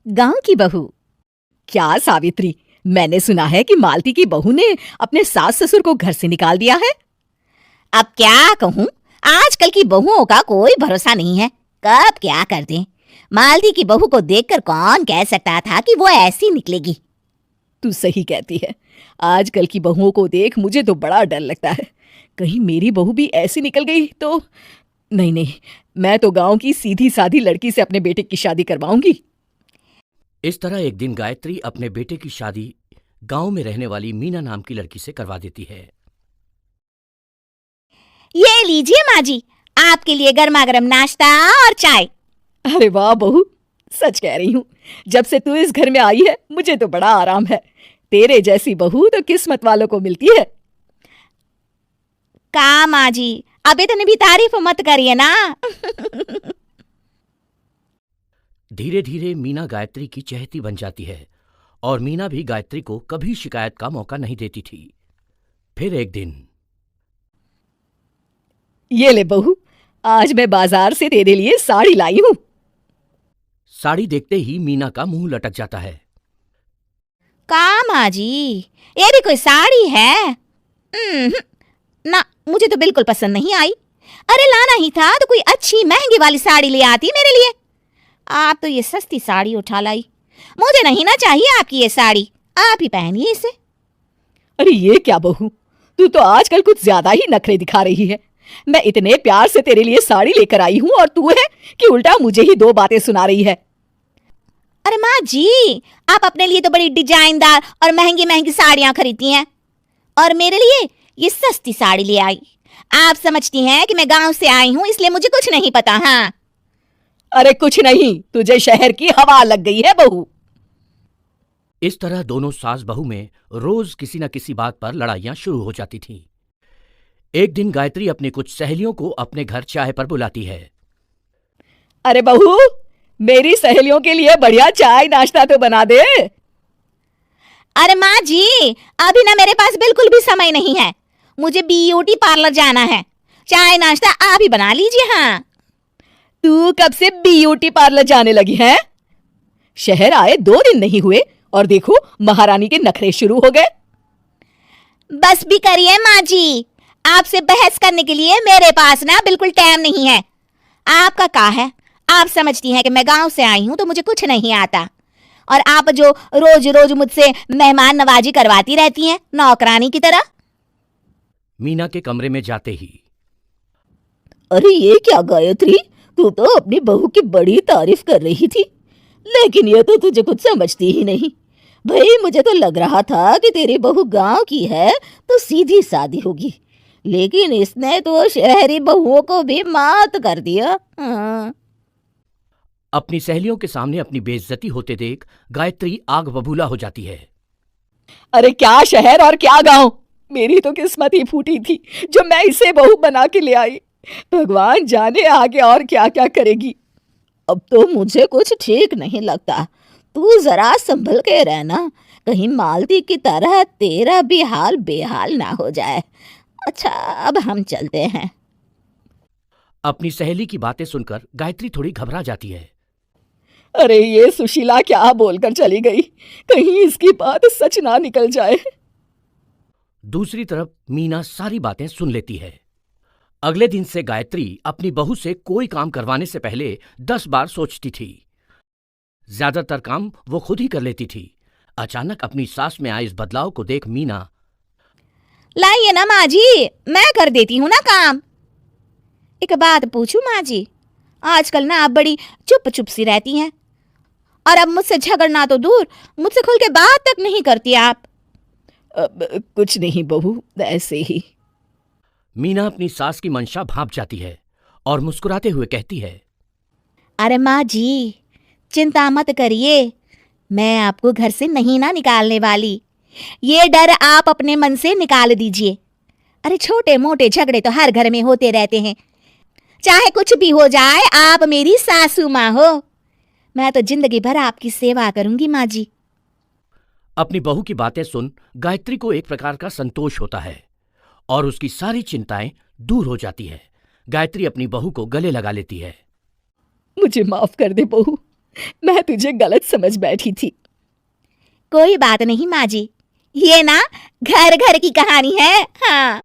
गांव की बहू। क्या सावित्री, मैंने सुना है कि मालती की बहू ने अपने सास ससुर को घर से निकाल दिया है। अब क्या कहूँ, आजकल की बहुओं का कोई भरोसा नहीं है, कब क्या कर दें। मालती की बहू को देखकर कौन कह सकता था कि वो ऐसी निकलेगी। तू सही कहती है, आजकल की बहुओं को देख मुझे तो बड़ा डर लगता है। कहीं मेरी बहू भी ऐसी निकल गई तो। नहीं नहीं, मैं तो गांव की सीधी साधी लड़की से अपने बेटे की शादी करवाऊंगी। इस तरह एक दिन गायत्री अपने बेटे की शादी गांव में रहने वाली मीना नाम की लड़की से करवा देती है। ये लीजिए माँ जी, आपके लिए गर्मा गर्म नाश्ता और चाय। अरे वाह बहू, सच कह रही हूँ, जब से तू इस घर में आई है मुझे तो बड़ा आराम है। तेरे जैसी बहू तो किस्मत वालों को मिलती है। का माँ जी, अब इतनी भी तारीफ मत करिए ना। धीरे धीरे मीना गायत्री की चहेती बन जाती है और मीना भी गायत्री को कभी शिकायत का मौका नहीं देती थी। फिर एक दिन, ये ले बहू, आज मैं बाजार से तेरे लिए साड़ी लाई हूँ। साड़ी देखते ही मीना का मुंह लटक जाता है। का माँ जी, ये भी कोई साड़ी है? ना, मुझे तो बिल्कुल पसंद नहीं आई। अरे लाना ही था तो कोई अच्छी महंगी वाली साड़ी ले आती मेरे लिए। आप तो ये सस्ती साड़ी उठा लाई। मुझे नहीं ना चाहिए आपकी ये साड़ी, आप ही पहनिए इसे। अरे ये क्या बहू, तू तो आजकल कुछ ज्यादा ही नखरे दिखा रही है। मैं इतने प्यार से तेरे लिए साड़ी लेकर आई हूँ और तू है कि उल्टा मुझे ही दो बातें सुना रही है। अरे माँ जी, आप अपने लिए तो बड़ी डिजाइनदार और महंगी महंगी साड़ियां खरीदती हैं और मेरे लिए ये सस्ती साड़ी ले आई। आप समझती हैं कि मैं गांव से आई हूं इसलिए मुझे कुछ नहीं पता। हाँ, अरे कुछ नहीं, तुझे शहर की हवा लग गई है बहू। इस तरह दोनों सास बहू में रोज किसी न किसी बात पर लड़ाइयां शुरू हो जाती थीं। एक दिन गायत्री अपनी कुछ सहेलियों को अपने घर चाय पर बुलाती है। अरे बहू, मेरी सहेलियों के लिए बढ़िया चाय नाश्ता तो बना दे। अरे माँ जी, अभी ना मेरे पास बिल्कुल भी समय नहीं है, मुझे ब्यूटी पार्लर जाना है। चाय नाश्ता आप ही बना लीजिए। हाँ, तू कब से ब्यूटी पार्लर जाने लगी है? शहर आए 2 दिन नहीं हुए और देखो महारानी के नखरे शुरू हो गए। बस भी करिए माँ जी, आपसे बहस करने के लिए मेरे पास ना बिल्कुल टाइम नहीं है। आपका क्या है, आप समझती हैं कि मैं गांव से आई हूं तो मुझे कुछ नहीं आता, और आप जो रोज रोज मुझसे मेहमान नवाजी करवाती रहती हैं नौकरानी की तरह। मीना के कमरे में जाते ही, अरे ये क्या गायत्री, तू तो अपनी बहू की बड़ी तारीफ कर रही थी, लेकिन ये तो तुझे कुछ समझती ही नहीं। भाई मुझे तो लग रहा था कि तेरी बहू गांव की है तो सीधी सादी होगी, लेकिन इसने तो शहरी बहुओं को भी मात कर दिया। हाँ। अपनी सहेलियों के सामने अपनी बेइज्जती होते देख गायत्री आग बबूला हो जाती है। अरे क्या शहर और क्या गांव, मेरी तो किस्मत ही फूटी थी जो मैं इसे बहू बना के ले आई। भगवान जाने आगे और क्या क्या करेगी। अब तो मुझे कुछ ठीक नहीं लगता। तू जरा संभल के रहना, कहीं मालती की तरह तेरा भी हाल बेहाल ना हो जाए। अच्छा, अब हम चलते हैं। अपनी सहेली की बातें सुनकर गायत्री थोड़ी घबरा जाती है। अरे ये सुशीला क्या बोलकर चली गई, कहीं इसकी बात सच ना निकल जाए। दूसरी तरफ मीना सारी बातें सुन लेती है। अगले दिन से गायत्री अपनी बहू से कोई काम करवाने से पहले 10 बार सोचती थी। ज्यादातर काम वो खुद ही कर लेती थी। अचानक अपनी सास में आए इस बदलाव को देख मीना, लाइए ना माँ जी, मैं कर देती हूँ ना काम। एक बात पूछूं माँ जी, आजकल ना आप बड़ी चुप चुप सी रहती हैं, और अब मुझसे झगड़ना तो दूर, मुझसे खुल के बात तक नहीं करती आप। कुछ नहीं बहू, ऐसे ही। मीना अपनी सास की मंशा भांप जाती है और मुस्कुराते हुए कहती है, अरे माँ जी, चिंता मत करिए, मैं आपको घर से नहीं ना निकालने वाली। ये डर आप अपने मन से निकाल दीजिए। अरे छोटे मोटे झगड़े तो हर घर में होते रहते हैं, चाहे कुछ भी हो जाए, आप मेरी सासू माँ हो। मैं तो जिंदगी भर आपकी सेवा करूंगी माँ जी। अपनी बहू की बातें सुन गायत्री को एक प्रकार का संतोष होता है और उसकी सारी चिंताएं दूर हो जाती है। गायत्री अपनी बहू को गले लगा लेती है। मुझे माफ कर दे बहू, मैं तुझे गलत समझ बैठी थी। कोई बात नहीं माँ जी, ये ना घर घर की कहानी है। हाँ।